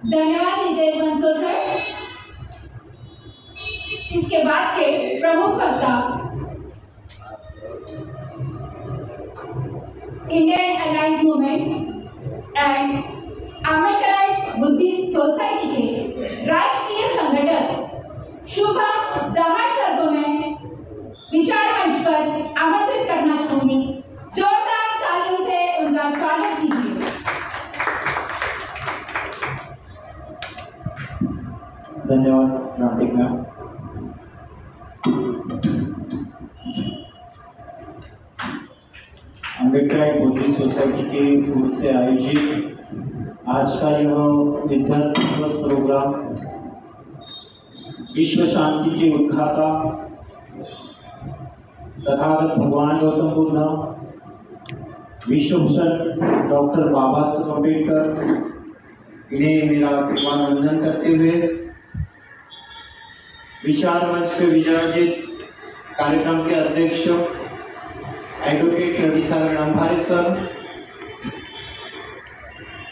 धन्यवाद हितेश बंसल सर। इसके बाद के प्रमुख वक्ता Indian alliance movement and Ambedkarite Buddhist society के राष्ट्रीय संगठक शुभम दहाड़ सर को मैं विचार मंच पर आमंत्रित करना चाहूंगी। जोरदार तालियों से उनका स्वागत कीजिए। धन्यवाद नाटिक मैम। अम्बेडकराइट बुद्धिस्ट सोसाइटी के ओर से आयोजित आज का यह विद्यार्थी दिवस प्रोग्राम विश्व शांति के उद्घाता तथागत भगवान गौतम बुद्ध, विश्वभूषण डॉक्टर बाबा साहब अम्बेडकर, इन्हें मेरा वंदन करते हुए विचार मंच पे विराजित कार्यक्रम के अध्यक्ष एडवोकेट रवि सागर अंभारे सर,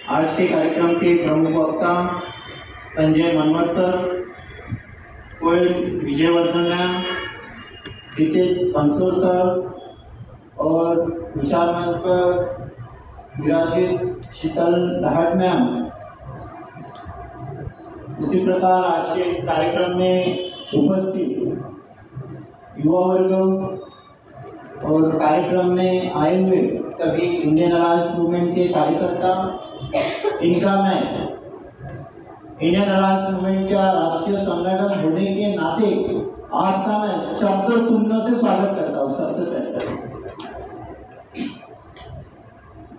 आज के कार्यक्रम के प्रमुख वक्ता संजय मनमत सर, कोयल विजयवर्धन मैम, हितेश बंसल सर और विचार मंच पर विराजित शीतल दहाड़ मैम। इसी प्रकार आज के इस कार्यक्रम में उपस्थित युवा वर्ग और कार्यक्रम में आए हुए सभी इंडियन अलायंस मूवमेंट के कार्यकर्ता, इनका मैं इंडियन अलायंस मूवमेंट का राष्ट्रीय संगठन होने के नाते आपका मैं शब्द सुनने से स्वागत करता हूँ। सबसे पहले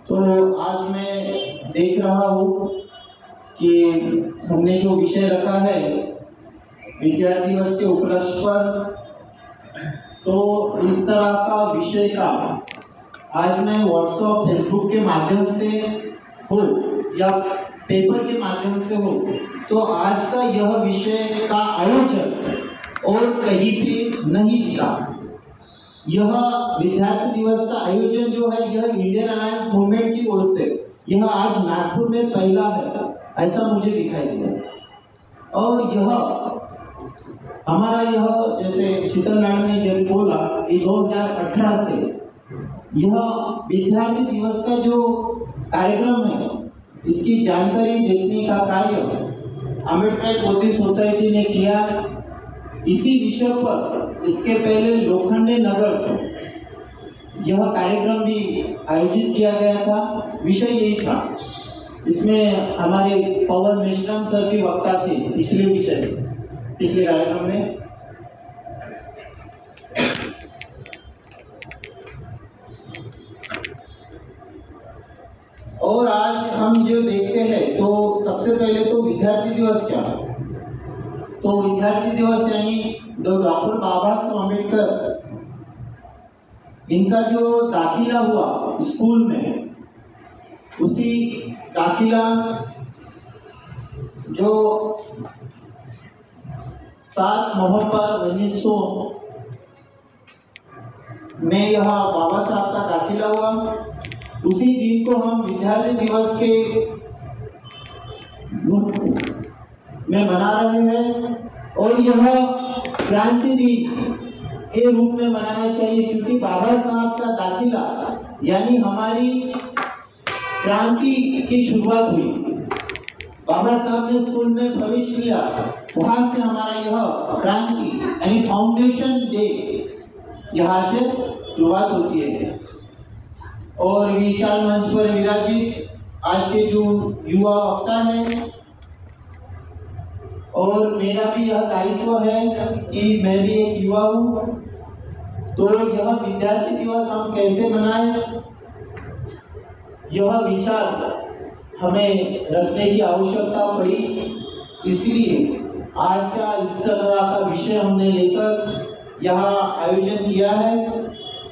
तो आज मैं देख रहा हूँ कि हमने जो विषय रखा है विद्यार्थी दिवस के उपलक्ष्य पर, तो इस तरह का विषय का आज मैं व्हाट्सएप फेसबुक के माध्यम से हो या पेपर के माध्यम से हो, तो आज का यह विषय का आयोजन और कहीं भी नहीं दिखा। यह विद्यार्थी दिवस का आयोजन जो है यह इंडियन अलायंस मूवमेंट की ओर से यह आज नागपुर में पहला है, ऐसा मुझे दिखाई दिया। और यह हमारा यह जैसे शीतल मैम ने जब बोला कि 2018 से यह विद्यार्थी दिवस का जो कार्यक्रम है इसकी जानकारी देखने का कार्य अम्बेडकराइट बुद्धिस्ट सोसाइटी ने किया। इसी विषय पर इसके पहले लोखंडे नगर यह कार्यक्रम भी आयोजित किया गया था। विषय यही था, इसमें हमारे पवन मिश्रम सर भी वक्ता थे पिछले कार्यक्रम में। और आज हम जो देखते हैं तो सबसे पहले तो विद्यार्थी दिवस क्या है, तो विद्यार्थी दिवस यानी डॉक्टर बाबा साहब अम्बेडकर इनका जो दाखिला हुआ स्कूल में, उसी दाखिला जो 7 नवंबर 1900 में यह बाबा साहब का दाखिला हुआ, उसी दिन को हम विद्यार्थी दिवस के में मना रहे हैं। और यह क्रांति दिन के रूप में मनाना चाहिए, क्योंकि बाबा साहब का दाखिला यानी हमारी क्रांति की शुरुआत हुई। बाबा साहब ने स्कूल में प्रवेश किया, वहां से हमारा यह क्रांति यानी फाउंडेशन डे यहाँ से शुरुआत होती है। और विशाल मंच पर विराजित आज के जो युवा वक्ता है, और मेरा भी यह दायित्व है कि मैं भी एक युवा हूँ, तो यह विद्यार्थी दिवस हम कैसे मनाएं, यह विचार हमें रखने की आवश्यकता पड़ी। इसलिए आज का इस तरह का विषय हमने लेकर यहाँ आयोजन किया है।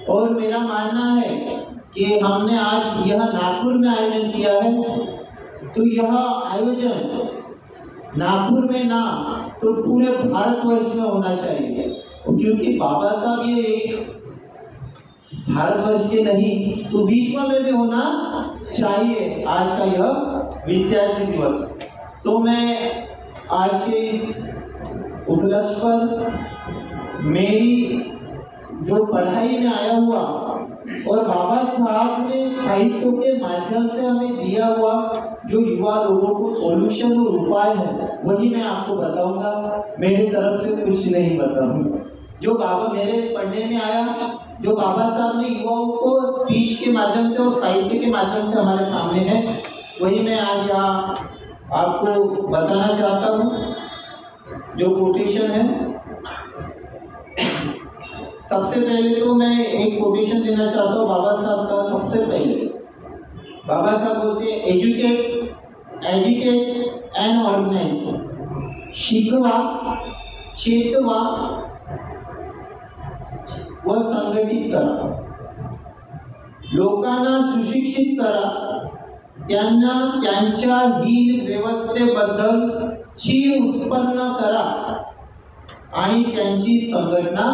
और मेरा मानना है कि हमने आज यह नागपुर में आयोजन किया है, तो यह आयोजन नागपुर में ना तो पूरे भारतवर्ष में होना चाहिए, क्योंकि बाबा साहब ये एक भारतवर्ष के नहीं तो विश्व में भी होना चाहिए आज का यह विद्यार्थी दिवस। तो मैं आज के इस उपलक्ष्य पर मेरी जो पढ़ाई में आया हुआ और बाबा साहब ने साहित्य के माध्यम से हमें दिया हुआ जो युवा लोगों को सॉल्यूशन और उपाय है वही मैं आपको बताऊंगा। मेरी तरफ से कुछ नहीं बताऊंगा। जो बाबा मेरे पढ़ने में आया, जो बाबा साहब ने युवाओं को स्पीच के माध्यम से और साहित्य के माध्यम से हमारे सामने है, वही मैं आज यहाँ आपको बताना चाहता हूँ। जो कोटेशन है, सबसे पहले तो मैं एक कोटेशन देना चाहता हूँ बाबा साहब का। सबसे पहले बाबा साहब बोलते हैं, एजुकेट, एजुकेट एंड ऑर्गेनाइज। शिकवा, चेतवा व संघटित करा, लोकांना सुशिक्षित करा, त्यांना त्यांच्या हीन व्यवस्थेबद्दल चीड उत्पन्न करा आणि त्यांची संघटना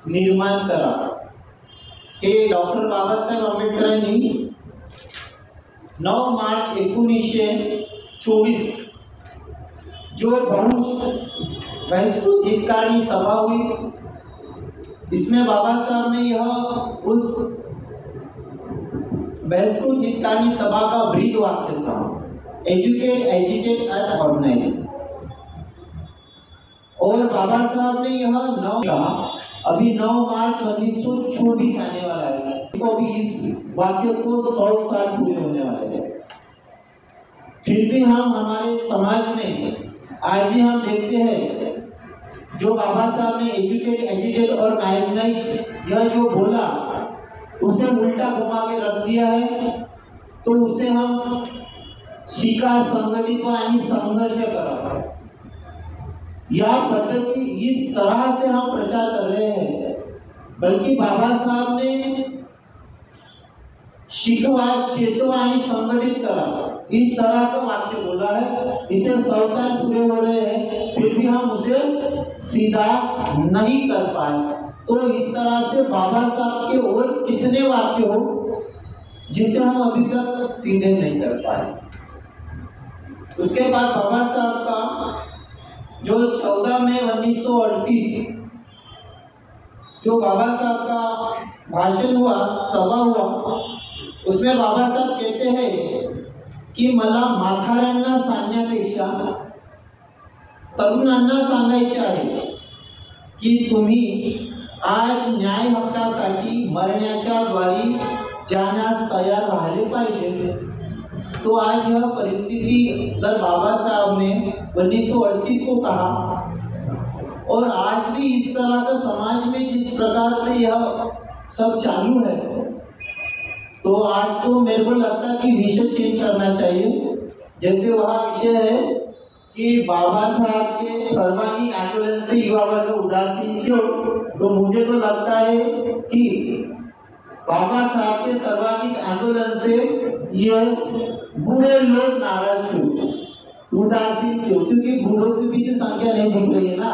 निर्माण करा। हे डॉक्टर बाबासाहेब आंबेडकरांनी 9 मार्च 1924 जो वैश्विक हितकारी सभा हुई, इसमें बाबा साहब ने यह उस वैश्विक हितकारी सभा का ब्रीद वाक्य था, एजुकेट, एजुकेट एंड ऑर्गेनाइज। और बाबा साहब ने यह 9 कहा, अभी 9 मार्च 1924 आने वाला है, तो अभी इस वाक्य को 100 साल पूरे होने वाले हैं। फिर भी हम हमारे समाज में आज भी हम देखते हैं जो बाबा साहब ने एजुकेट, एजुकेट और ऑर्गेनाइज यह जो बोला उसे उल्टा घुमा के रख दिया है। तो उसे हम शिका, संघटित आणि संघर्ष करा, यह पद्धति इस तरह से हम प्रचार कर रहे हैं। बल्कि बाबा साहब ने शिकवा, चेतवा आणि संगठित करा, इस तरह का वाक्य बोला है। इसे 100 साल पूरे हो रहे हैं, फिर भी हम उसे सीधा नहीं कर पाए। तो इस तरह से बाबा साहब के और कितने वाक्य हो जिसे हम अभी तक सीधे नहीं कर पाए। उसके बाद बाबा साहब का जो 14 मई 1938 जो बाबा साहब का भाषण हुआ, सभा हुआ, उसमें बाबा साहब कहते हैं की मला म्हाताऱ्यांना सांगण्यापेक्षा तरुणांना सांगायचे आहे की तुम्ही आज न्याय हक्कासाठी मरण्याच्या द्वारी जाण्यास तयार राहिले पाहिजे। तो आज यह परिस्थिति अगर बाबा साहब ने 1938 को कहा और आज भी इस तरह का समाज में जिस प्रकार से यह सब चालू है, तो आज तो मेरे को लगता है कि विषय चेंज करना चाहिए। जैसे वहाँ विषय है कि बाबा साहब के सर्वांगीण आंदोलन से युवा वर्ग उदासीन क्यों, तो मुझे तो लगता है कि बाबा साहब के सर्वांगीण आंदोलन से ये बूढ़े लोग नाराज क्यों, उदासीन क्यों, क्योंकि बूढ़ों की भी तो संख्या नहीं दिख रही है ना।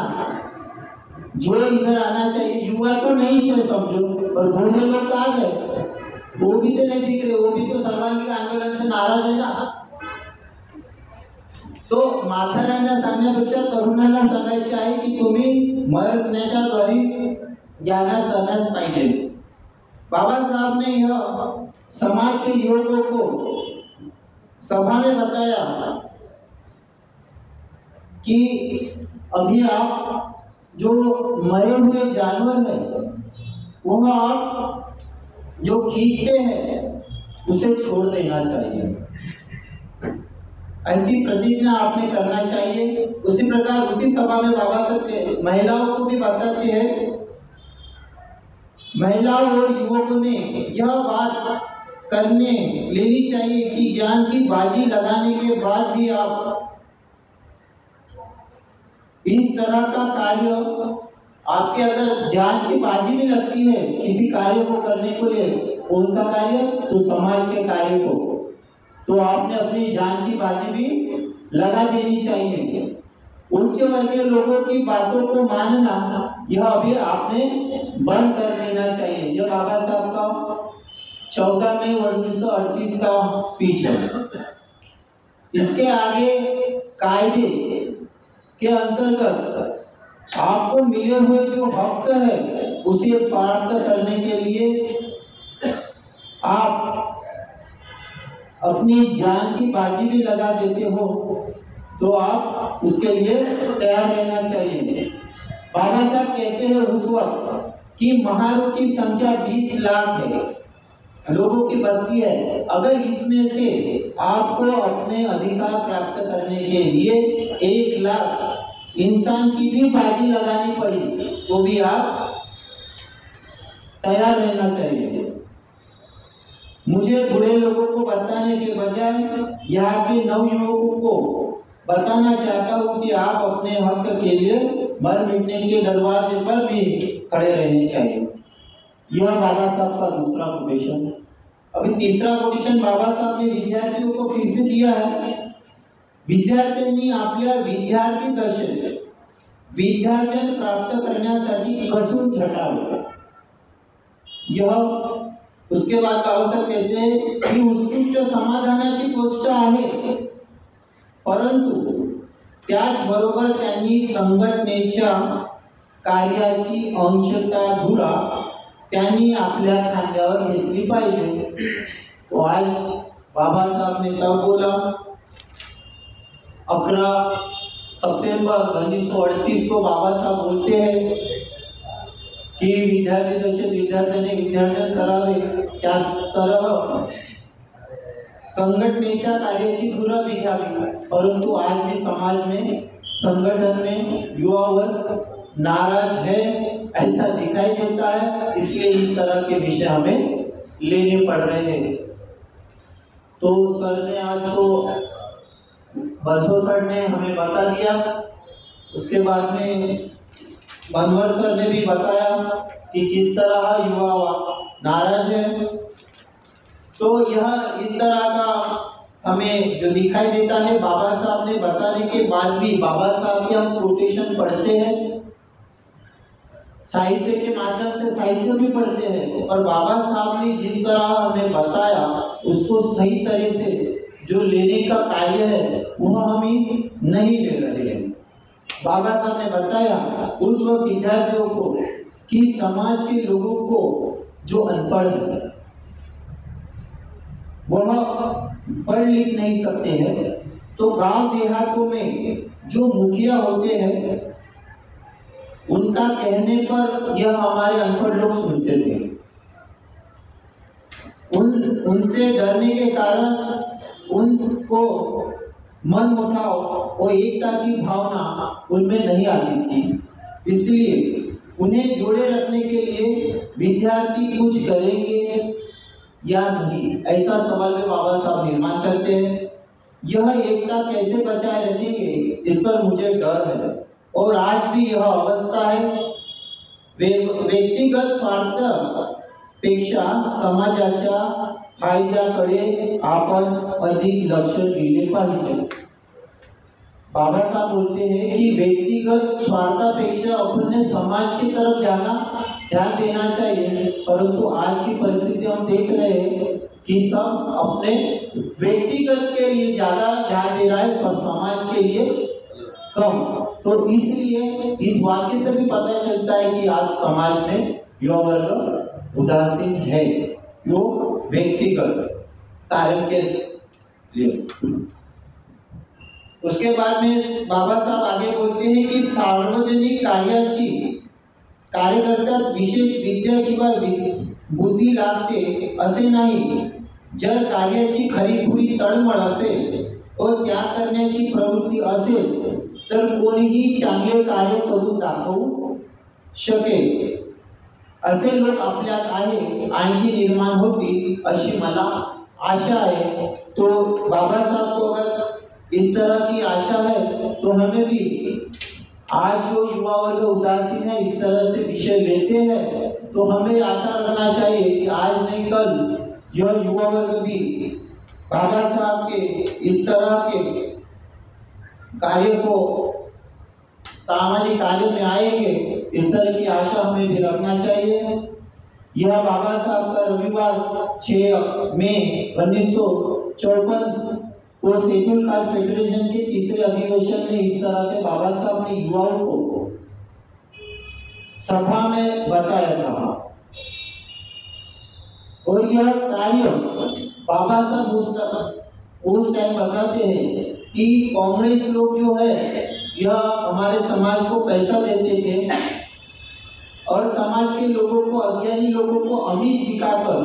जो इधर आना चाहिए, युवा तो नहीं है समझो, और बूढ़े लोग कहाँ गए, वो भी तो नहीं दिख रहे, वो भी तो सर्वांगीण आंदोलन से नाराज है ना। तो म्हाताऱ्यांना सांगण्यापेक्षा तरुणांना सांगायचे आहे की तुम्ही मरण्याच्या द्वारी जाण्यास करण्यास पाहिजे। बाबा साहब ने यह समाज के युवकों को सभा में बताया कि अभी आप जो मरे हुए जानवर है वह आप जो खींचते हैं उसे छोड़ देना चाहिए, ऐसी प्रतिज्ञा आपने करना चाहिए। उसी प्रकार उसी सभा में बाबा साहब महिलाओं को भी बताते हैं, महिलाओं और युवकों ने यह बात करने लेनी चाहिए कि जान की बाजी लगाने के बाद भी आप इस तरह का कार्य, आपके अगर जान की बाजी भी लगती है किसी कार्य को करने के लिए, कौन सा कार्य, तो समाज के कार्य को, तो आपने अपनी जान की बाजी भी लगा देनी चाहिए। उच्च वर्गीय लोगों की बातों को मानना यह अभी आपने बंद कर देना चाहिए। यह बाबा साहब का 14 मई 1938 का स्पीच है। इसके आगे कायदे के अंतर्गत आपको मिले हुए जो हक है उसे प्राप्त करने के लिए आप अपनी जान की बाजी भी लगा देते हो तो आप उसके लिए तैयार रहना चाहिए। बाबा साहब कहते हैं उस वक्त कि महारों की संख्या 20 लाख है, लोगों की बस्ती है। अगर इसमें से आपको अपने अधिकार प्राप्त करने के लिए 1 लाख इंसान की भी बाजी लगानी पड़ी तो भी आप तैयार रहना चाहिए। मुझे बूढ़े लोगों को बताने के बजाय यहाँ के नवयुवकों को बताना चाहता हूँ कि आप अपने हक के लिए मर मिटने के दरवाजे पर भी खड़े रहने चाहिए। यह बाबा साहब का दूसरा कोटेशन। अभी तीसरा कोटेशन बाबा साहब ने विद्यार्थियों को फिर से दिया है। विद्यार्थ्यांनी आपल्या विद्यार्थी दशेत विद्यार्थ्यां प्राप्त करण्यासाठी कसून झटावे। यह उसके बाद बाबा साहब कहते हैं की उत्कृष्ट समाधानाची गोष्ट आहे, परंतु त्याचबरोबर त्यांनी संघटनेच्या कार्याची अंशता धुरा त्यांनी आपल्या खांद्यावर घेतली पाहिजे। तो आज बाबा साहब ने तब बोला 11 सितंबर 1938 को बाबा साहब बोलते हैं कि विद्यार्थी दशेत विद्यार्थ्यांनी विद्यार्थ्यां करावे, त्याच तरह संघटनेच्या कार्याची धुरा भी घ्यावी। परंतु आज भी समाज में संगठन में युवा वर्ग नाराज है ऐसा दिखाई देता है, इसलिए इस तरह के विषय हमें लेने पड़ रहे हैं। तो सर ने आज तो बंसो सर ने हमें बता दिया, उसके बाद में बनवर सर ने भी बताया कि किस तरह युवा नाराज है। तो यह इस तरह का हमें जो दिखाई देता है बाबा साहब ने बताने के बाद भी बाबा साहब की हम कोटेशन पढ़ते हैं, साहित्य के माध्यम से साहित्य भी पढ़ते हैं, और बाबा साहब ने जिस तरह हमें बताया उसको सही तरह से जो लेने का कार्य है वह हम नहीं ले रहे हैं। बाबा साहब ने बताया उस वक्त विद्यार्थियों को कि समाज के लोगों को जो अनपढ़ है वह पढ़ लिख नहीं सकते हैं, तो गांव देहातों में जो मुखिया होते हैं उनका कहने पर यह हमारे अनपढ़ लोग सुनते थे। उनसे डरने के कारण उनको मन मुटाव और एकता की भावना उनमें नहीं आती थी, इसलिए उन्हें जोड़े रखने के लिए विद्यार्थी कुछ करेंगे या नहीं ऐसा सवाल में बाबा साहब निर्माण करते हैं। यह एकता कैसे बचाए रखेंगे इस पर मुझे डर है, और आज भी यह अवस्था है। व्यक्तिगत स्वार्थापेक्षा समाजाच्या फायद्याकडे आपण अधिक लक्ष दिले पाहिजे। बाबा साहब बोलते हैं कि व्यक्तिगत स्वार्थापेक्षा अपने समाज की तरफ ध्यान देना चाहिए, परंतु आज की परिस्थिति हम देख रहे हैं कि सब अपने व्यक्तिगत के लिए ज्यादा ध्यान दे रहा है पर समाज के लिए कम। तो इसलिए इस वाक्य से भी पता चलता है कि आज समाज में युवा वर्ग उदासीन है, जो व्यक्तिगत कारण के लिए। उसके बाद में बाबा साहब आगे बोलते हैं कि सार्वजनिक कार्यकर्त्यात विशेष विद्या किंवा बुद्धी लागते असे नाही। जर कार्याची खरीखुरी तळमळ असेल और त्याग करण्याची प्रवृत्ती असेल तर कोणीही चांगले कार्य करून दाखवू शकेल। असे लोक आपल्यात आहे, आणखी निर्माण होतील अशी मला आशा है। तो बाबा साहब को अगर इस तरह की आशा है तो हमें भी आज जो युवा वर्ग उदासीन है इस तरह से विषय लेते हैं तो हमें आशा रखना चाहिए कि आज नहीं कल यह युवा वर्ग भी बाबा साहब के इस तरह के कार्य को सामाजिक कार्य में आएंगे, इस तरह की आशा हमें भी रखना चाहिए। यह बाबा साहब का रविवार 6 मई 1954 को शेड्यूल कास्ट फेडरेशन के तीसरे अधिवेशन में इस तरह के बाबा साहब ने युवाओं को सभा में बताया था। और यह कार्य बाबा साहब उस टाइम बताते हैं कि कांग्रेस लोग जो है यह हमारे समाज को पैसा देते थे और समाज के लोगों को, अज्ञानी लोगों को अमीर दिखाकर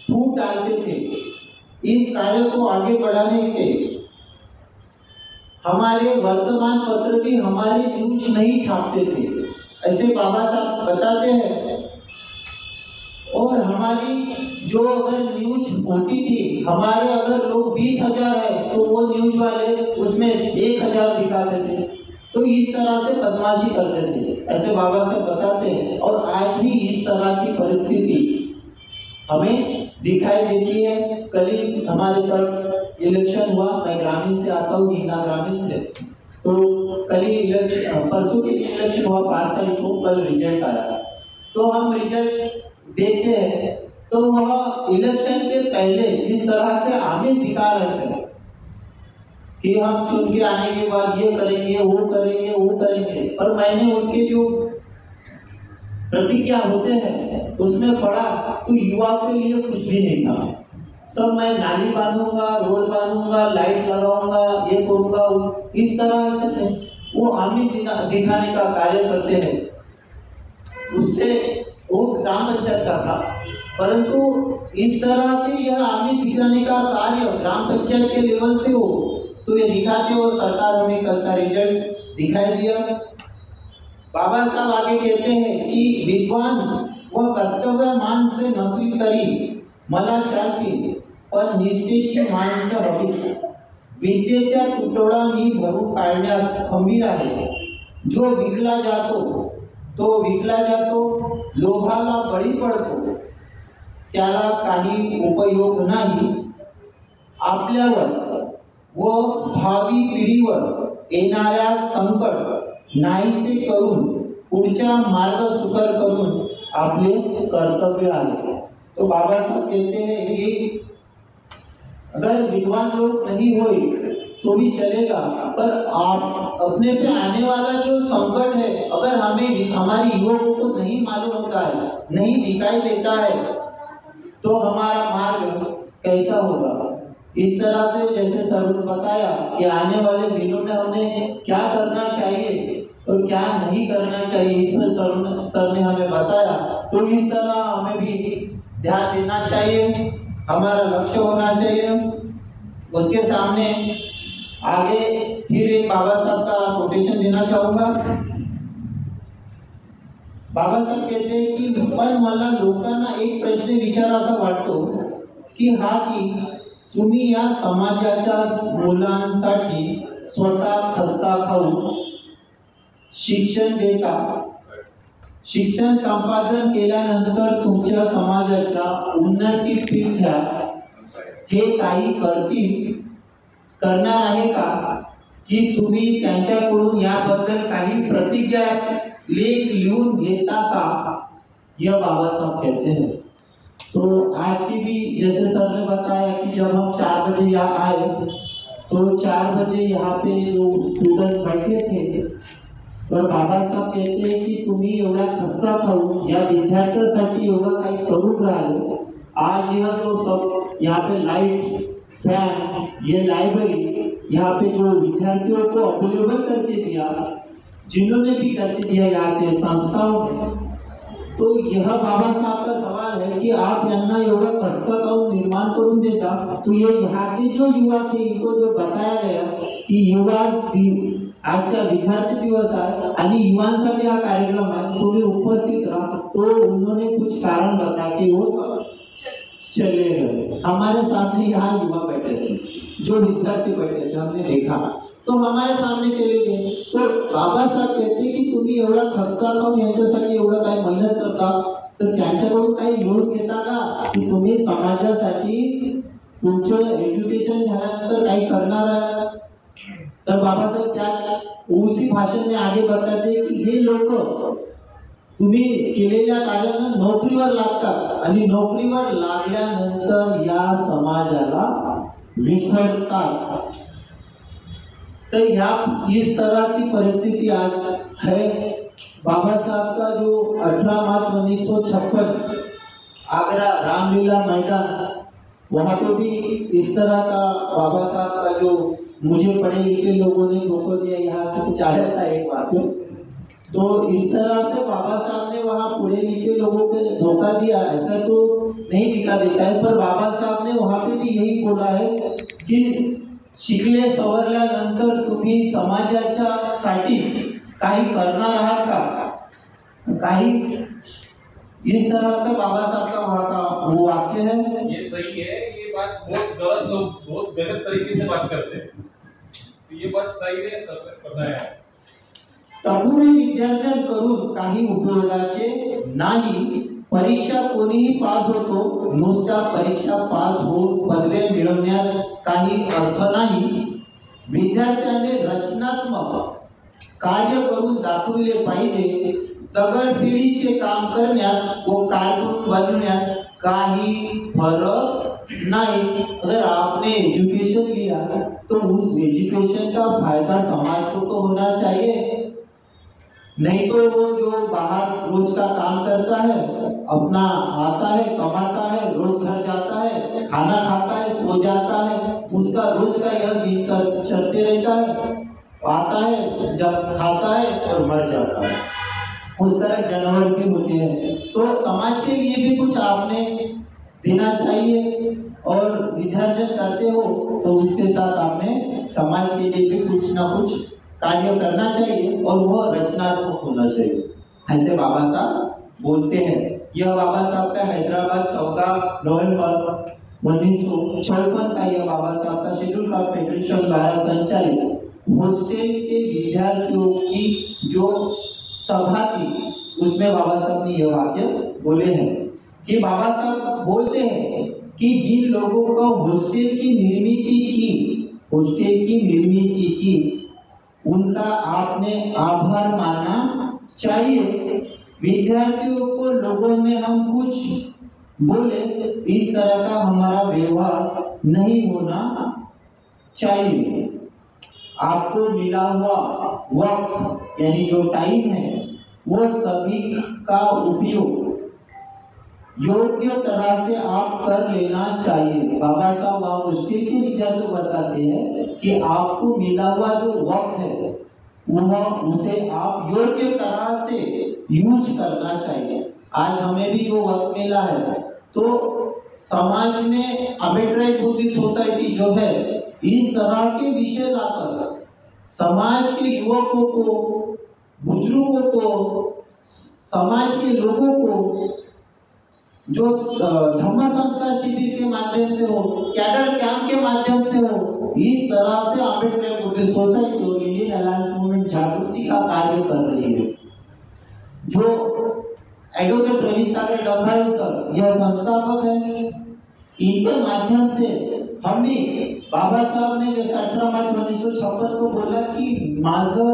फूट डालते थे। इस कार्य को आगे बढ़ाने के हमारे वर्तमान पत्र भी हमारे न्यूज नहीं छापते थे, ऐसे बाबा साहब बताते हैं। और हमारी जो अगर न्यूज होती थी, हमारे अगर लोग 20,000 है तो वो न्यूज वाले उसमें 1,000 दिखाते थे। तो इस तरह से बदमाशी करते थे, ऐसे बाबा साहब बताते हैं। और आज भी इस तरह की परिस्थिति हमें दिखाई देती है। कल ही हमारे तरफ इलेक्शन हुआ, मैं ग्रामीण से आता हूँ, हीना ग्रामीण से। तो कल ही इलेक्शन, परसों के दिन इलेक्शन हुआ, 5 तारीख को कल रिजल्ट आया। तो हम रिजल्ट देखते हैं तो वह इलेक्शन के पहले जिस तरह से आमिर दिखा रहे थे कि हम चुन के आने के बाद ये करेंगे, वो करेंगे, वो करेंगे, पर मैंने उनके जो प्रतिज्ञा होते हैं उसमें पढ़ा तो युवा के लिए कुछ भी नहीं था। सब मैं नाली बांधूंगा, रोड बांधूंगा, लाइट लगाऊंगा, ये करूंगा, इस तरह से थे। वो आमिर दिखाने का कार्य करते हैं। उससे वो ग्राम पंचायत का था, परंतु इस तरह के यह आमिर दिखाने का कार्य ग्राम पंचायत के लेवल से हो तो ये दिखाते और सरकार हमें कल का रिजल्ट दिखाई दिया। बाबा साहब आगे कहते हैं कि विद्वान व कर्तव्यमान से नसली तरी मला चालती पण निष्ठेची माणसं हवी। विद्येचा तुटवडा मी भरून काढण्यास खंबीर आहे। जो विकला जातो तो विकला जातो, लोभाला बळी पडतो, त्याला काही उपयोग नाही। आपल्यावर व भावी पिढीवर येणाऱ्या संकट नाहीसे करून पुढचा मार्ग सुकर करून आपले कर्तव्य आहे। तो बाबा साहब कहते हैं कि अगर विद्वान लोग नहीं हुए तो भी चलेगा, पर आप अपने पे आने वाला जो संकट है अगर हमें हमारी युवाओं को नहीं मालूम होता है, नहीं दिखाई देता है, तो हमारा मार्ग कैसा होगा। इस तरह से जैसे सर ने बताया कि आने वाले दिनों में हमें क्या करना चाहिए और क्या नहीं करना चाहिए, इसमें सर ने हमें बताया। तो इस तरह हमें भी ध्यान देना चाहिए, हमारा लक्ष्य होना चाहिए। उसके सामने आगे फिर एक बाबा साहब का कोटेशन देना चाहूँगा। बाबा साहब कहते हैं की पण मला लोकांना एक प्रश्न विचारासा वाटतो की हा की तुम्ही या समाजाच्या मुलांसाठी स्वतः खस्ता खाऊन शिक्षण देता, शिक्षण संपादन केल्यानंतर तुमच्या समाजाच्या उन्नती पिढ्या हे काही करणार आहे का, की तुम्ही त्यांच्याकडून याबद्दल काही प्रतिज्ञा लेख लिहून घेता का, यह बाबा साहब कहते हैं। तो आज की भी जैसे सर ने बताया कि जब हम 4 बजे यहाँ आए तो 4 बजे यहाँ पे जो स्टूडेंट बैठे थे और बाबा साहब कहते हैं की तुम्ही एवढा खस्ता खाऊन या विद्यार्थ्यांसाठी एवढं काही करून राहिले। आज यह जो सब यहाँ पे लाइट, फैन, ये लाइब्रेरी यहाँ पे जो विद्यार्थियों को अवेलेबल करके दिया, जिन्होंने भी करके दिया यहाँ के संस्थाओं में, तो यह बाबा साहब का सवाल है कि आप यांना एवढं खस्ता खाऊन निर्माण करून देता, तो ये यहाँ के जो युवा थे इनको जो बताया गया कि युवा आजचा विद्यार्थी दिवस आहे आणि युवांसाठी हा कार्यक्रम आहे, तुम्ही उपस्थित रहा। तो उन्होंने कुछ कारण बता के वो चले गए। हमारे सामने यहाँ युवा बैठे थे, जो विद्यार्थी बैठे थे, हमने देखा तो हमारे सामने चले गए। तो बाबा साहब कहते की तुम्ही एवढा खस्ता खाऊन यांच्यासाठी एवढं काही मेहनत करता, तर त्यांच्याकडून काही लोन घेता का की तुम्ही समाजासाठी तुमचं एज्युकेशन झाल्यानंतर काही करणार आहे। तर बाबासाहेब त्या उसी भाषण में आगे बताते की हे लोक तुम्ही केलेल्या कार्याला नोकरीवर लागतात आणि नोकरीवर लागल्यानंतर या समाजाला विसरतात। तो इस तरह की परिस्थिति आज है। बाबा साहब का जो 18 मार्च 1956 आगरा रामलीला मैदान, वहाँ पे भी इस तरह का बाबा साहब का जो मुझे पढ़े लिखे लोगों ने धोखा दिया, यहाँ से कुछ आया था एक बात में, तो इस तरह से बाबा साहब ने वहाँ पढ़े लिखे लोगों को धोखा दिया ऐसा तो नहीं दिखा देता है, पर बाबा साहब ने वहाँ पे भी यही बोला है कि शिकले सवरल्यानंतर तुम्ही समाजाच्या साठी काही करणार आहात का, काही इस तरह का बाबा साहब का वहाँ का वो वाक्य है। ये सही है, ये बात बहुत गलत, लोग बहुत गलत तरीके से बात करते हैं, तो ये बात सही है, सब पता है। तरुणी विद्यार्थ्यां करून काही उपयोगाचे नाही, परीक्षा कोणीही पास होतो, नुसत्या परीक्षा पास होऊन पदवी मिळवण्यात काही अर्थ नाही। विद्यार्थ्यांनी रचनात्मक कार्य करून दाखवले पाहिजे, दगडफेडीचे काम करण्यात व कार्टून बनवण्यात काही फरक नहीं। अगर आपने एजुकेशन लिया तो उस एजुकेशन का फायदा समाज को तो होना चाहिए, नहीं तो वो जो बाहर रोज का काम करता है, अपना आता है, कमाता है, रोज घर जाता है, खाना खाता है, सो जाता है, उसका रोज का यह दिन कर चलते रहता है, आता है, जब खाता है और मर जाता है, उस तरह जानवर भी होते हैं। तो समाज के लिए भी कुछ आपने देना चाहिए, और विद्यार्जन करते हो तो उसके साथ आपने समाज के लिए भी कुछ ना कुछ कार्य करना चाहिए, और वह रचनात्मक होना चाहिए, ऐसे बाबा साहब बोलते हैं। यह बाबा साहब का हैदराबाद 14 नवंबर 1956 का यह बाबा साहब का शेड्यूल कास्ट फेडरेशन द्वारा संचालित हॉस्टल के विद्यार्थियों की जो सभा थी, उसमें बाबा साहब ने यह वाक्य बोले हैं कि बाबा साहब बोलते हैं कि जिन लोगों को हॉस्टल की निर्मित की उनका आपने आभार मानना चाहिए। विद्यार्थियों को लोगों में हम कुछ बोले, इस तरह का हमारा व्यवहार नहीं होना चाहिए। आपको मिला हुआ वक्त यानी जो टाइम है वो सभी का उपयोग योग्य तरह से आप कर लेना चाहिए। बाबा साहब हॉस्टल के विद्यार्थियों को बताते हैं कि आपको मिला हुआ जो वक्त है उसे आप योग्य तरह से यूज करना चाहिए। आज हमें भी जो वक्त मिला है तो समाज में अम्बेडकर बुद्धिस्ट सोसाइटी जो है इस तरह के विषय लाकर समाज के युवकों को, बुजुर्गों को, समाज के लोगों को जो धम्म संस्कार शिविर के माध्यम से हो, कैडर कैंप के माध्यम से हो, इस तरह से अम्बेडकर बुद्धिस्ट सोसाइटी और इंडियन अलायंस मूवमेंट जागृति का कार्य कर रही है। जो एडवोकेट रवि सागर डबराल सर यह संस्थापक है, इनके माध्यम से हम भी बाबा साहब ने जैसे 18 मार्च 1956 को बोला कि माझं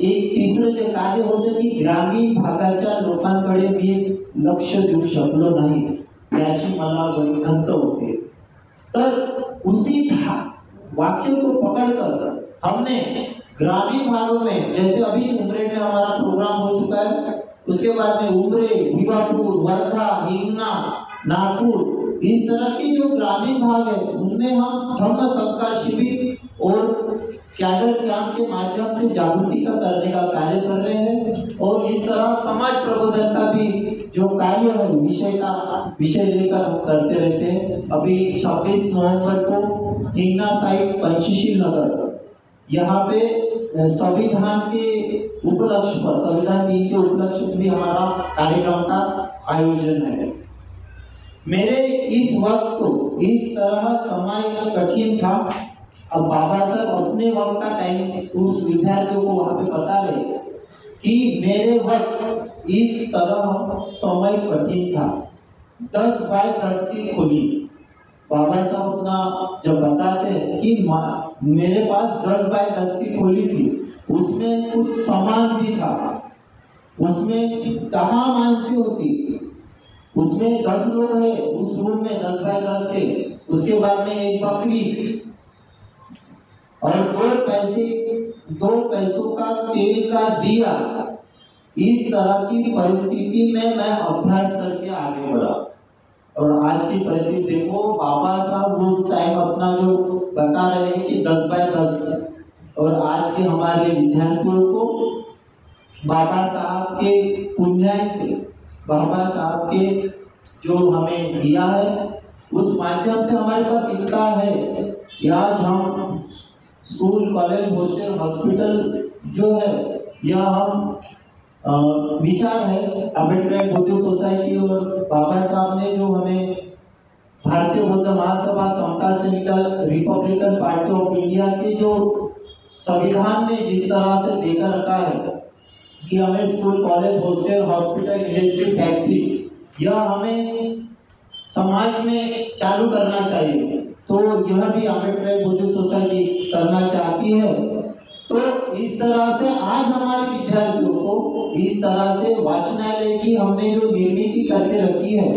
एक तिसरं जे कार्य होतं की ग्रामीण भागाच्या लोकांकडे मी लक्ष देऊ शकलो नाही, याची मला बड़ी खंत होती। तर उसी वाक्य को पकड़कर हमने ग्रामीण भागों में, जैसे अभी उमरे में हमारा प्रोग्राम हो चुका है, उसके बाद में उमरे, भिवापुर, वर्धा, हिंगना, नागपुर, इस तरह के जो ग्रामीण भाग है उनमें हम धम्म संस्कार शिविर और कैडर कैंप के माध्यम से जागृति का करने का कार्य कर रहे हैं, और इस तरह समाज प्रबोधन का भी जो कार्य है विषय लेकर हम करते रहते हैं। अभी 26 नवंबर को हिंगना साइड पंचशील नगर, यहाँ पे संविधान के उपलक्ष्य पर, संविधान दिन के उपलक्ष्य में भी हमारा कार्यक्रम का आयोजन है। मेरे इस वक्त को इस तरह समय कठिन था। अब बाबा साहब अपने वक्त का टाइम उस विद्यार्थियों को वहां पे बता रहे कि मेरे वक्त इस तरह समय कठिन था। 10 बाय 10 की खोली, बाबा साहब अपना जब बताते हैं कि मेरे पास 10 बाय 10 की खोली थी, उसमें कुछ सामान भी था, उसमें कहाँ मानसी होती, उसमें 10 लोग हैं उस रूम में 10 बाय 10 के, उसके बाद में एक बकरी और 2 पैसों का तेल का दिया। इस तरह की परिस्थिति में मैं अभ्यास करके आगे बढ़ा और आज की परिस्थिति देखो, बाबा साहब उस टाइम अपना जो बता रहे हैं कि 10 बाय 10, और आज के हमारे विद्यार्थियों को बाबा साहब के पुण्य से, बाबा साहब के जो हमें दिया है उस माध्यम से हमारे पास इतना है कि आज हम स्कूल, कॉलेज, हॉस्टल, हॉस्पिटल जो है यह हम विचार है अम्बेडकर बौद्ध सोसाइटी और बाबा साहब ने जो हमें भारतीय बौद्ध महासभा, समता सैनिक, रिपब्लिकन पार्टी ऑफ इंडिया के जो संविधान में जिस तरह से देकर रखा है कि हमें school, college, hostel, hospital, industry, factory, यह हमें समाज में चालू करना चाहिए। तो यह भी अम्बेडकर बौद्ध सोसाइटी करना चाहती है। तो इस तरह से आज हमारे विद्यार्थियों को इस तरह से वाचनालय की हमने जो निर्मित करके रखी है,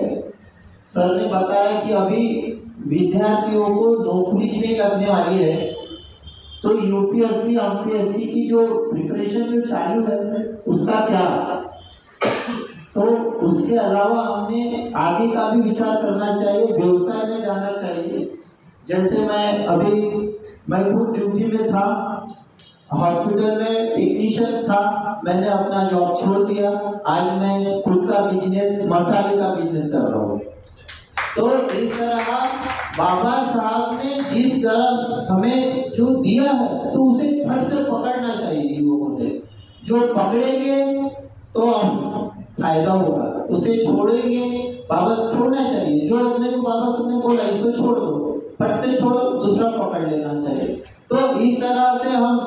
सर ने बताया कि अभी विद्यार्थियों को नौकरी नहीं लगने वाली है, तो यूपीएससी, एमपीएससी की जो प्रिपरेशन जो चालू है उसका क्या, तो उसके अलावा हमने आगे का भी विचार करना चाहिए, व्यवसाय में जाना चाहिए। जैसे मैं खुद ड्यूटी में था, हॉस्पिटल में टेक्नीशियन था, मैंने अपना जॉब छोड़ दिया, आज मैं खुद का बिजनेस, मसाले का बिजनेस कर रहा हूँ। तो इस तरह बाबा साहब ने जिस तरह हमें जो दिया है तो उसे फट से पकड़ना चाहिए युवकों ने। जो पकड़ेंगे तो फायदा होगा, उसे छोड़ेंगे, बाबा छोड़ना चाहिए। जो अपने को बाबा साहब ने बोला इसको छोड़ दो, फट से छोड़ो, दूसरा पकड़ लेना चाहिए। तो इस तरह से हम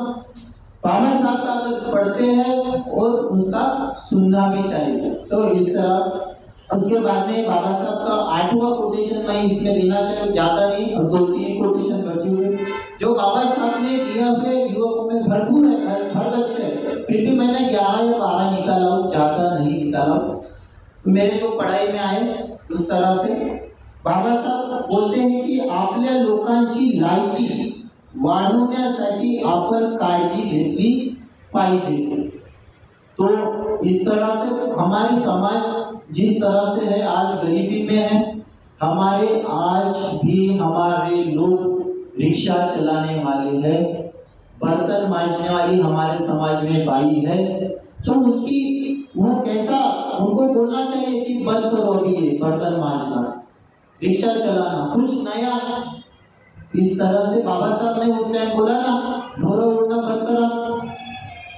बाबा साहब का अगर पढ़ते हैं और उनका सुनना भी चाहिए। तो इस तरह उसके बाद में बाबा साहब का 8वां कोटेशन मैं इसमें लेना चाहिए, ज्यादा नहीं, और 2-3 कोटेशन बचे हुए जो बाबा साहब ने दिया है युवकों में भरपूर है, हर अच्छे है। फिर भी मैंने 11 या 12 निकाला हूँ, ज्यादा नहीं निकाला हूँ, मेरे जो पढ़ाई में आए उस तरह से। बाबा साहब बोलते हैं कि आपल्या लोकांची लायकी वाढवण्यासाठी आपण काळजी घेतली पाहिजे। तो इस तरह से हमारे समाज जिस तरह से है, आज गरीबी में है, हमारे आज भी हमारे लोग रिक्शा चलाने वाले हैं, बर्तन मांजने वाली हमारे समाज में बाई है, तो उनकी वो कैसा, उनको बोलना चाहिए कि बंद करो अभी ये बर्तन मांजना, रिक्शा चलाना, कुछ नया। इस तरह से बाबा साहब ने उस टाइम बोला ना, ढोरा उड़ना बंद करा।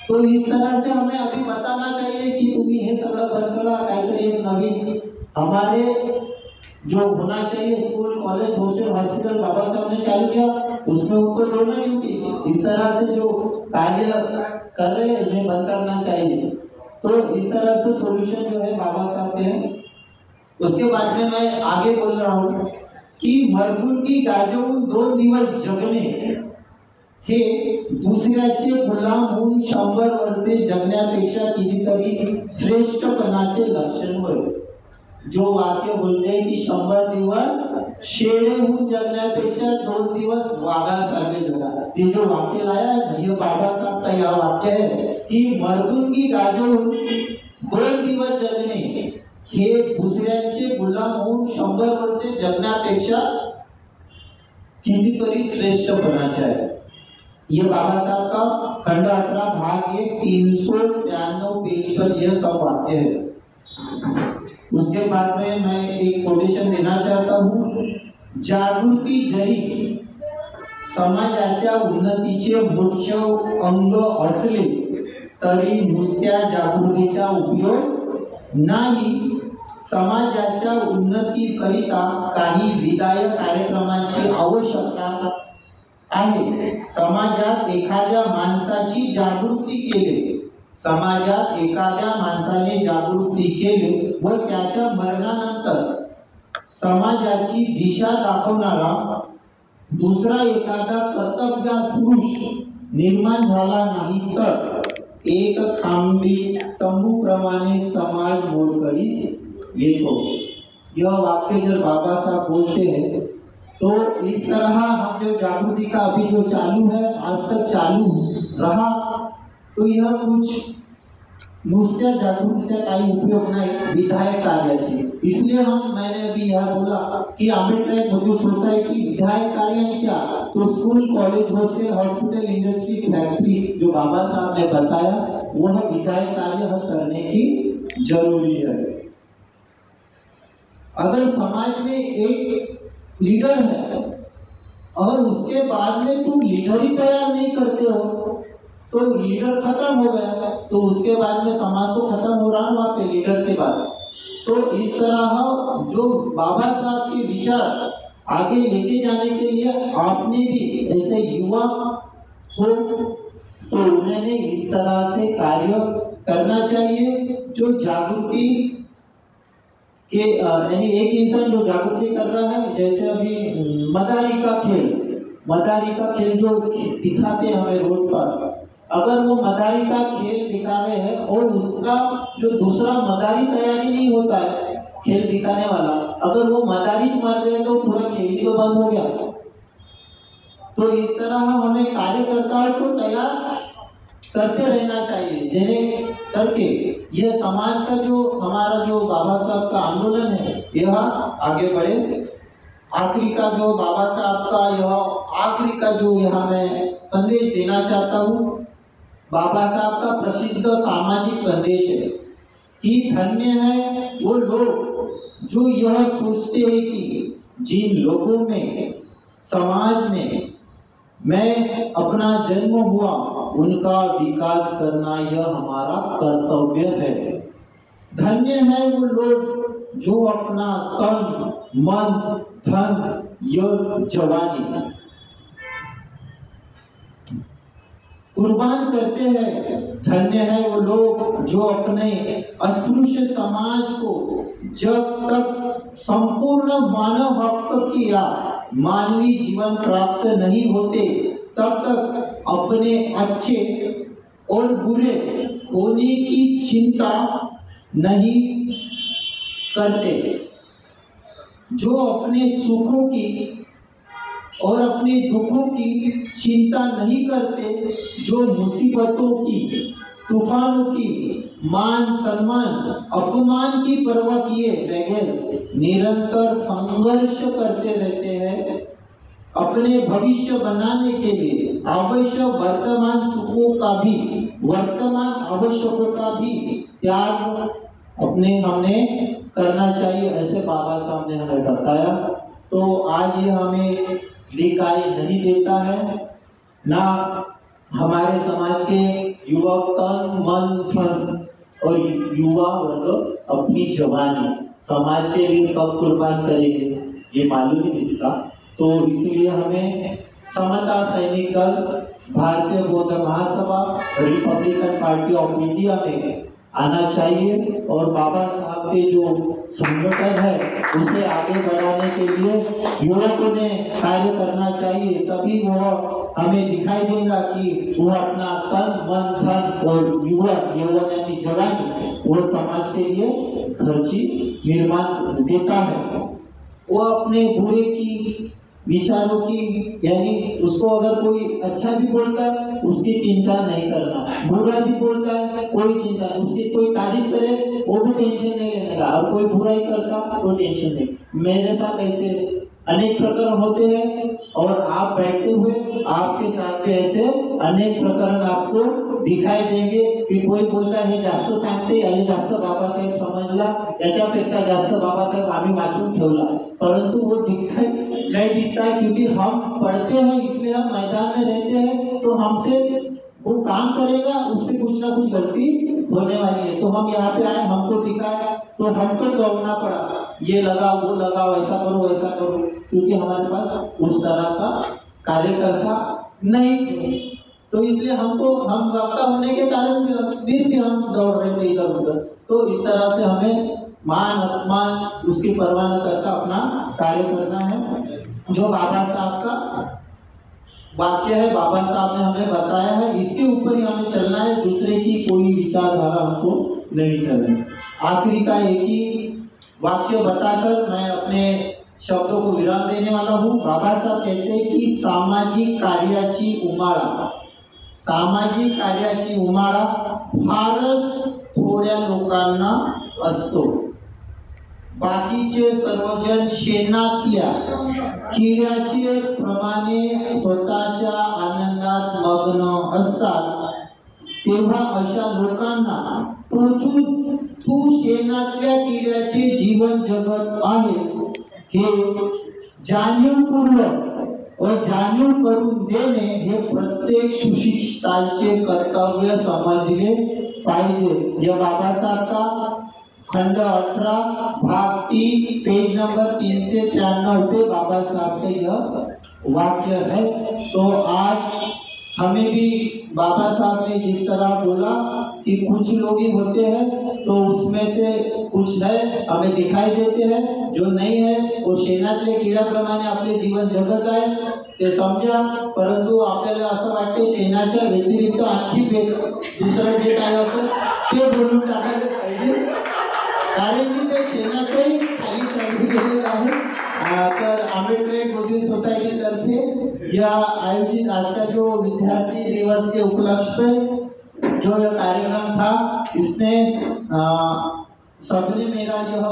तो इस तरह से हमें अभी बताना चाहिए कि तुम्ही हे सगळं बंद करा, काहीतरी एक नवीन हमारे जो होना चाहिए स्कूल, कॉलेज, हॉस्टल, हॉस्पिटल बाबा साहब ने चालू किया, उसमें उनको जोड़ना ड्यूटी। इस तरह से जो कार्य कर रहे हैं उन्हें बंद करना चाहिए। तो इस तरह से सॉल्यूशन जो है बाबा साहब के हैं। उसके बाद में मैं आगे बोल रहा हूँ की मर्दुंगी गाजवून 2 दिवस जगणे हे दुसऱ्याचे गुलाम होऊन 100 वर्षे जगण्यापेक्षा कितीतरी श्रेष्ठपणाचे लक्षण होय। जो वाक्य बोलते हैं कि 100 दिवस शेळे होऊन जगण्यापेक्षा 2 दिवस वाघासारखे जगा, ये जो वाक्य लाया है ये बाबा साहब का यह वाक्य है कि मर्दुंगी गाजवून 2 दिवस जगणे हे दुसऱ्याचे गुलाम होऊन 100 वर्षे जगण्यापेक्षा कितीतरी श्रेष्ठपणाचे आहे। ये बाबा साहब का खंड 18 भाग 1 393 पेज पर यह सब वाक्य है। उसके बाद में मैं एक कोटेशन देना चाहता हूँ, जागृती जरी समाजाच्या उन्नतीचे मुख्य अंग असले तरी नुसत्या जागृतीचा उपयोग नाही। समाजाच्या उन्नतीकरिता काही विधायक कार्यक्रमांची आवश्यकता आहे। समाजात एखाद्या माणसाची जागृती केली, समाजात एखाद्या माणसाने जागृती केली व त्याच्या मरणानंतर समाजाची दिशा दाखवणारा दुसरा एखादा कर्तव्यदक्ष पुरुष निर्माण झाला नाही तर एक खांबी तंबूप्रमाणे समाज मोडकळीस येतो। यह वाक्य जब बाबा साहब बोलते हैं तो इस तरह हम जो जागृति का अभी जो चालू है आज तक चालू रहा, तो यह कुछ नुसत्या जागृतीचा काही उपयोग नाही, विधायक कार्याची। इसलिए मैंने अभी यह बोला कि आंबेडकर मजदूर सोसाइटी विधायक कार्य है क्या, तो school college hostel hospital industry factory जो बाबा साहब ने बताया वह विधायक कार्य करने की जरूरी है। अगर समाज में एक लीडर है और उसके बाद में तुम लीडर ही तैयार नहीं करते हो तो लीडर खत्म हो गया, तो उसके बाद में समाज तो खत्म हो रहा है वहाँ पे लीडर के बाद। तो इस तरह जो बाबा साहब के विचार आगे लेके जाने के लिए आपने भी ऐसे युवा हो तो उन्होंने इस तरह से कार्य करना चाहिए जो जागृति के यानी एक इंसान जो जागृति कर रहा है, जैसे अभी मदारी का खेल जो दिखाते हैं हमें रोड पर, अगर वो मदारी का खेल दिखा रहे हैं और उसका जो दूसरा मदारी तैयारी नहीं होता है खेल दिखाने वाला, अगर वो मदारी मार रहे तो पूरा खेल ही तो बंद हो गया। तो इस तरह हमें कार्यकर्ताओं को तैयार करते रहना चाहिए, जिन्हें करके यह समाज का जो हमारा जो बाबा साहब का आंदोलन है यह आगे बढ़े। आखिरी का जो बाबा साहब का यह आखिरी का जो यहाँ मैं संदेश देना चाहता हूँ, बाबा साहब का प्रसिद्ध सामाजिक संदेश है कि धन्य है वो लोग जो यह सोचते हैं कि जिन लोगों में समाज में मैं अपना जन्म हुआ उनका विकास करना यह हमारा कर्तव्य है। धन्य है वो लोग जो अपना तन मन धन यह जवानी कुर्बान करते हैं। धन्य है वो लोग जो अपने अस्पृश्य समाज को जब तक संपूर्ण मानव हक की या मानवीय जीवन प्राप्त नहीं होते तब तक अपने अच्छे और बुरे होने की चिंता नहीं करते, जो अपने सुखों की और अपने दुखों की चिंता नहीं करते, जो मुसीबतों की तूफानों की मान सम्मान अपमान की परवाह किए बगैर निरंतर संघर्ष करते रहते हैं, अपने भविष्य बनाने के लिए आवश्यक वर्तमान सुखों का भी वर्तमान आवश्यकों का भी त्याग हमने करना चाहिए, ऐसे बाबा साहब ने हमें बताया। तो आज ये हमें दिखाई नहीं देता है, ना हमारे समाज के युवक तन मन धन और युवा वर्ग अपनी जवानी समाज के लिए कब कुर्बान करेंगे ये मालूम ही नहीं था। तो इसलिए हमें समता सैनिक दल भारतीय बौद्ध महासभा रिपब्लिकन पार्टी ऑफ इंडिया में आना चाहिए और बाबा साहब के जो संगठन है उसे आगे बढ़ाने के लिए युवकों ने कार्य करना चाहिए, तभी वह हमें दिखाई देगा कि वह अपना तन मन धन और यौवन यानी जवानी वो समाज के लिए खर्ची निर्माण देता है। वो अपने बुरे की विचारों की यानी उसको अगर कोई अच्छा भी बोलता है उसकी चिंता नहीं करना, बुरा भी बोलता है कोई चिंता, उसकी कोई तारीफ करे वो भी टेंशन नहीं लेने का, और कोई बुराई करता वो टेंशन नहीं। मेरे साथ ऐसे अनेक प्रकरण होते हैं और आप बैठे हुए आपके साथ भी ऐसे अनेक प्रकरण आपको दिखाई देंगे कि कोई बोलता है जास्त सांगते यानी जास्त बाबासाहेब समजला, याच्यापेक्षा जास्त बाबासाहेब आम्ही वाचून ठेवला, परंतु वो दिखता नहीं दिखता है क्योंकि हम पढ़ते हैं, इसलिए हम मैदान में रहते हैं, तो हमसे वो काम करेगा उससे कुछ ना कुछ गलती होने वाली है। तो हम यहाँ पे आए, हमको दिखाया तो हमको दौड़ना पड़ा, ये लगाओ वो लगाओ ऐसा करो वैसा करो, क्योंकि हमारे पास उस तरह का कार्यकर्ता नहीं थे। तो इसलिए हमको हम वक्ता होने के कारण फिर भी हम दौड़ रहे थे इधर उधर। तो इस तरह से हमें मान अपमान उसकी परवाह न करता अपना कार्य करना है। जो बाबा साहब का वाक्य है, बाबा साहब ने हमें बताया है, इसके ऊपर ही हमें चलना है, दूसरे की कोई विचारधारा हमको नहीं चलनी। आखिरी का एक ही वाक्य बताकर मैं अपने शब्दों को विराम देने वाला हूँ। बाबा साहब कहते हैं की सामाजिक कार्याची उमाळा, सामाजिक कार्याची उमाळा फारच थोड्या लोकांना असतो, बाकीचे सर्वजण शेणातल्या किड्याचे प्रमाणे स्वतःच्या आनंदात मग्न असतात। तेव्हा अशा लोकांना टोचून तू शेणातल्या किड्याचे जीवन जगत आहेस हे जाणीवपूर्वक व जाणीव करून देणे हे प्रत्येक सुशिक्षितांचे कर्तव्य समजले पाहिजे। यह बाबासाहेब का खंड 18 भाग 3 पेज नंबर 393 पे बाबा साहब का यह वाक्य है। तो आज हमें भी बाबा साहब ने जिस तरह बोला कि कुछ लोग ही होते हैं, तो उसमें से कुछ है हमें दिखाई देते हैं, जो नहीं है वो शेणातले किड्याप्रमाणे आपले जीवन जगत आहे ते समजा। परंतु आपल्याला असं वाटते शेणाच्या व्यतिरिक्त आणखी दुसरं जे काय असेल ते बोलून टाकायला पाहिजे, कारण की ते शेणाच्याही खाली चालू गेलेलं आहे। तर आंबेडकर बुद्धिस्ट सोसाइटी तर्फे यह आयोजित आज का जो विद्यार्थी दिवस के उपलक्ष्य पे जो यह कार्यक्रम था, इसमें सबने मेरा यह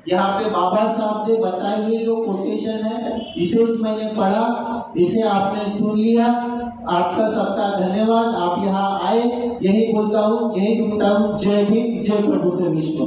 यहाँ पे बाबा साहब ने बताए हुए जो कोटेशन है इसे मैंने पढ़ा, इसे आपने सुन लिया। आपका सबका धन्यवाद, आप यहाँ आए, यही बोलता हूँ, यही बोलता हूँ। जय भीम, जय प्रभु विष्णु।